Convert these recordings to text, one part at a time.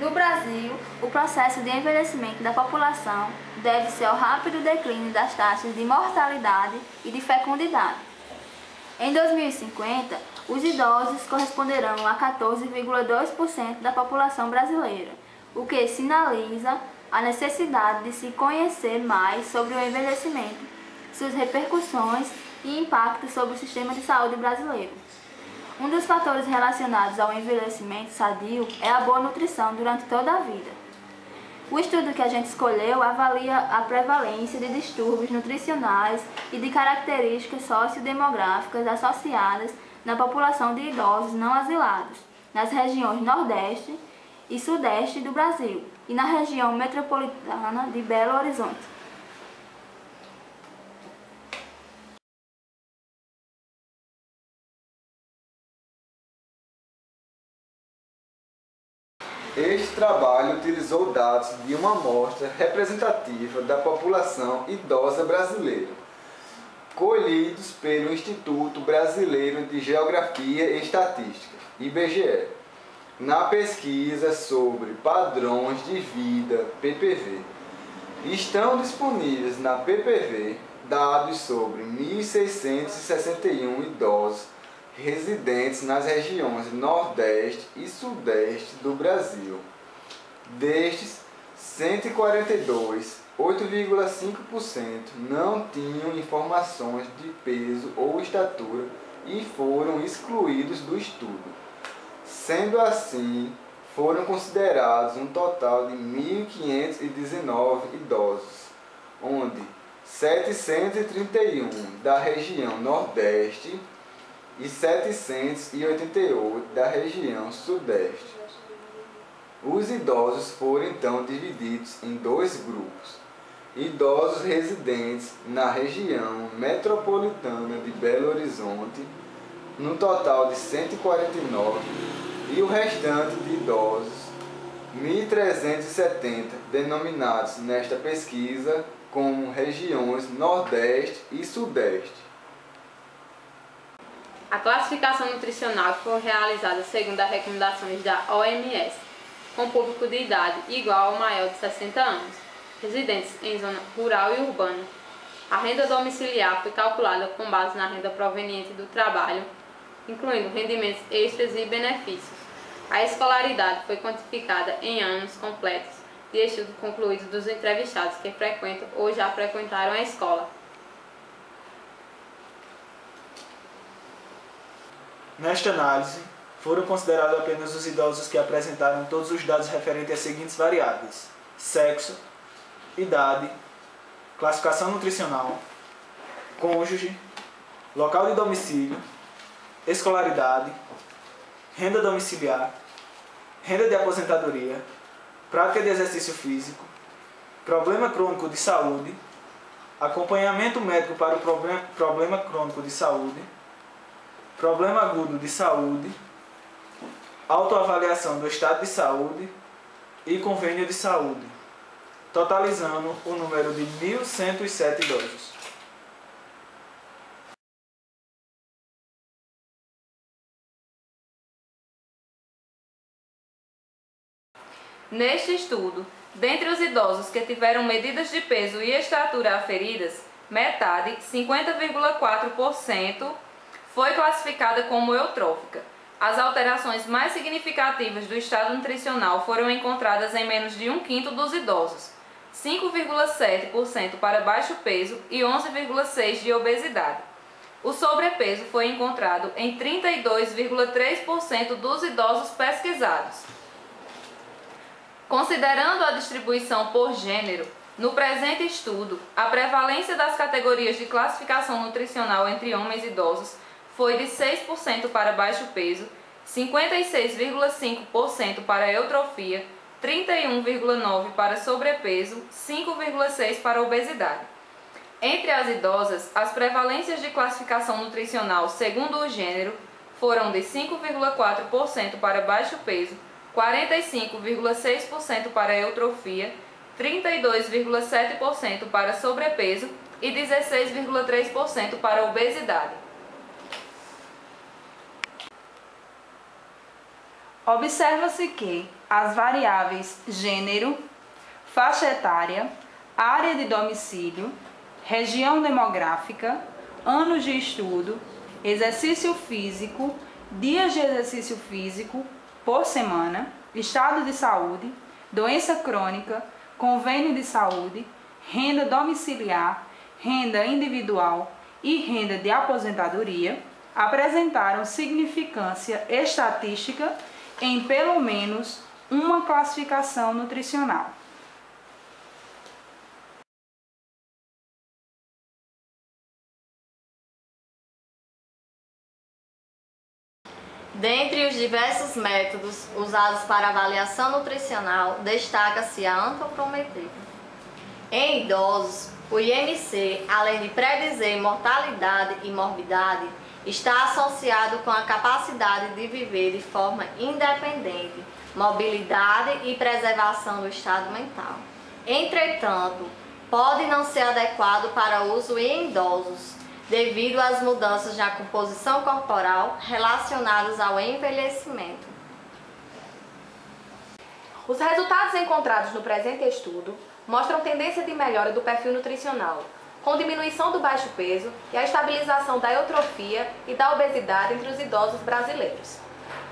No Brasil, o processo de envelhecimento da população deve-se ao rápido declínio das taxas de mortalidade e de fecundidade. Em 2050, os idosos corresponderão a 14,2% da população brasileira, o que sinaliza a necessidade de se conhecer mais sobre o envelhecimento, suas repercussões e impactos sobre o sistema de saúde brasileiro. Um dos fatores relacionados ao envelhecimento sadio é a boa nutrição durante toda a vida. O estudo que a gente escolheu avalia a prevalência de distúrbios nutricionais e de características sociodemográficas associadas na população de idosos não asilados, nas regiões Nordeste e Sudeste do Brasil e na região metropolitana de Belo Horizonte. Este trabalho utilizou dados de uma amostra representativa da população idosa brasileira, colhidos pelo Instituto Brasileiro de Geografia e Estatística, IBGE, na pesquisa sobre padrões de vida, PPV. Estão disponíveis na PPV dados sobre 1.661 idosos residentes nas regiões Nordeste e Sudeste do Brasil. Destes, 142, 8,5%, não tinham informações de peso ou estatura e foram excluídos do estudo. Sendo assim, foram considerados um total de 1.519 idosos, onde 731 da região Nordeste e 788 da região Sudeste. Os idosos foram então divididos em dois grupos: idosos residentes na região metropolitana de Belo Horizonte, no total de 149, e o restante de idosos, 1.370, denominados nesta pesquisa como regiões Nordeste e Sudeste. A classificação nutricional foi realizada segundo as recomendações da OMS, com público de idade igual ou maior de 60 anos, residentes em zona rural e urbana. A renda domiciliar foi calculada com base na renda proveniente do trabalho, incluindo rendimentos extras e benefícios. A escolaridade foi quantificada em anos completos de estudo concluído dos entrevistados que frequentam ou já frequentaram a escola. Nesta análise, foram considerados apenas os idosos que apresentaram todos os dados referentes às seguintes variáveis: sexo, idade, classificação nutricional, cônjuge, local de domicílio, escolaridade, renda domiciliar, renda de aposentadoria, prática de exercício físico, problema crônico de saúde, acompanhamento médico para o problema crônico de saúde, problema agudo de saúde, autoavaliação do estado de saúde e convênio de saúde, totalizando o número de 1.107 idosos. Neste estudo, dentre os idosos que tiveram medidas de peso e estatura aferidas, metade, 50,4%, foi classificada como eutrófica. As alterações mais significativas do estado nutricional foram encontradas em menos de 1/5 dos idosos, 5,7% para baixo peso e 11,6% de obesidade. O sobrepeso foi encontrado em 32,3% dos idosos pesquisados. Considerando a distribuição por gênero, no presente estudo, a prevalência das categorias de classificação nutricional entre homens idosos foi de 6% para baixo peso, 56,5% para eutrofia, 31,9% para sobrepeso, 5,6% para obesidade. Entre as idosas, as prevalências de classificação nutricional segundo o gênero foram de 5,4% para baixo peso, 45,6% para eutrofia, 32,7% para sobrepeso e 16,3% para obesidade. Observa-se que as variáveis gênero, faixa etária, área de domicílio, região demográfica, anos de estudo, exercício físico, dias de exercício físico por semana, estado de saúde, doença crônica, convênio de saúde, renda domiciliar, renda individual e renda de aposentadoria, apresentaram significância estatística em pelo menos uma classificação nutricional. Dentre os diversos métodos usados para avaliação nutricional, destaca-se a antropometria. Em idosos, o IMC, além de predizer mortalidade e morbidade, está associado com a capacidade de viver de forma independente, mobilidade e preservação do estado mental. Entretanto, pode não ser adequado para uso em idosos, devido às mudanças na composição corporal relacionadas ao envelhecimento. Os resultados encontrados no presente estudo mostram tendência de melhora do perfil nutricional, com diminuição do baixo peso e a estabilização da eutrofia e da obesidade entre os idosos brasileiros.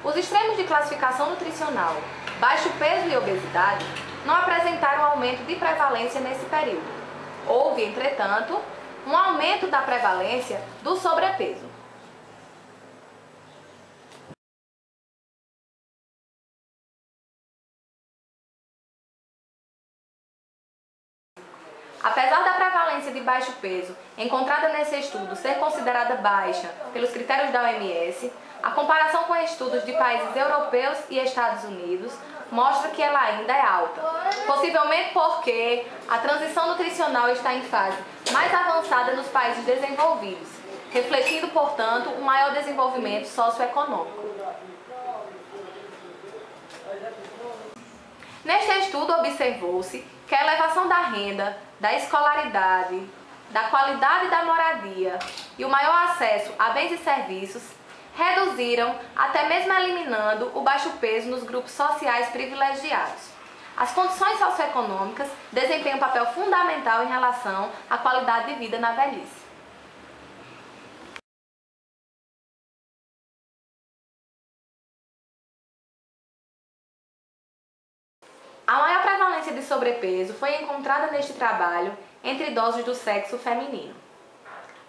Os extremos de classificação nutricional, baixo peso e obesidade, não apresentaram aumento de prevalência nesse período. Houve, entretanto, um aumento da prevalência do sobrepeso. Apesar da prevalência de baixo peso encontrada nesse estudo ser considerada baixa pelos critérios da OMS, a comparação com estudos de países europeus e Estados Unidos mostra que ela ainda é alta, possivelmente porque a transição nutricional está em fase mais avançada nos países desenvolvidos, refletindo, portanto, um maior desenvolvimento socioeconômico. Neste estudo, observou-se que a elevação da renda, da escolaridade, da qualidade da moradia e o maior acesso a bens e serviços reduziram, até mesmo eliminando, o baixo peso nos grupos sociais privilegiados. As condições socioeconômicas desempenham um papel fundamental em relação à qualidade de vida na velhice. A maior prevalência de sobrepeso foi encontrada neste trabalho entre idosos do sexo feminino.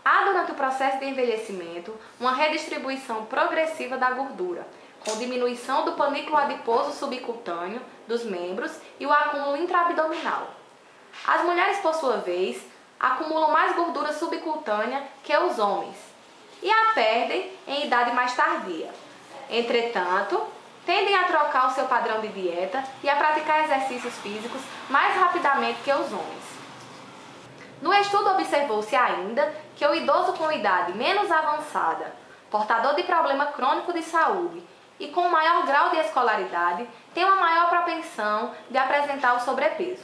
Há, durante o processo de envelhecimento, uma redistribuição progressiva da gordura, com diminuição do panículo adiposo subcutâneo dos membros e o acúmulo intraabdominal. As mulheres, por sua vez, acumulam mais gordura subcutânea que os homens e a perdem em idade mais tardia. Entretanto, tendem a trocar o seu padrão de dieta e a praticar exercícios físicos mais rapidamente que os homens. No estudo observou-se ainda que o idoso com idade menos avançada, portador de problema crônico de saúde e com maior grau de escolaridade, tem uma maior propensão de apresentar o sobrepeso.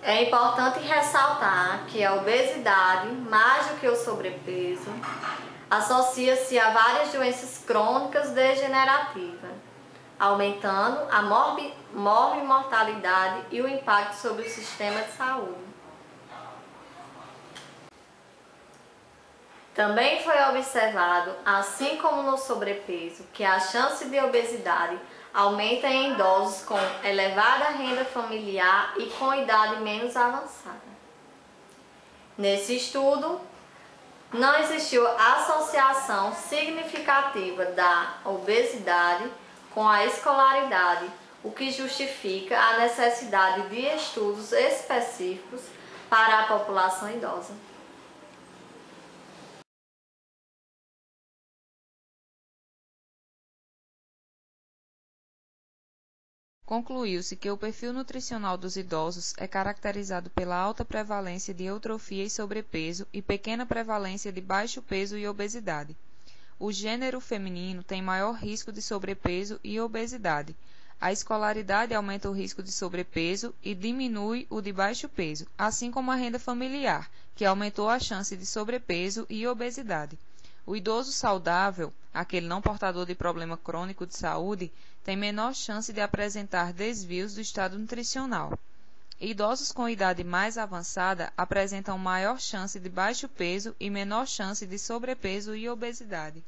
É importante ressaltar que a obesidade, mais do que o sobrepeso, associa-se a várias doenças crônicas degenerativas, aumentando a morbimortalidade e o impacto sobre o sistema de saúde. Também foi observado, assim como no sobrepeso, que a chance de obesidade aumenta em idosos com elevada renda familiar e com idade menos avançada. Nesse estudo, não existiu associação significativa da obesidade com a escolaridade, o que justifica a necessidade de estudos específicos para a população idosa. Concluiu-se que o perfil nutricional dos idosos é caracterizado pela alta prevalência de eutrofia e sobrepeso e pequena prevalência de baixo peso e obesidade. O gênero feminino tem maior risco de sobrepeso e obesidade, A escolaridade aumenta o risco de sobrepeso e diminui o de baixo peso, assim como a renda familiar, que aumentou a chance de sobrepeso e obesidade. O idoso saudável, aquele não portador de problema crônico de saúde, tem menor chance de apresentar desvios do estado nutricional. Idosos com idade mais avançada apresentam maior chance de baixo peso e menor chance de sobrepeso e obesidade.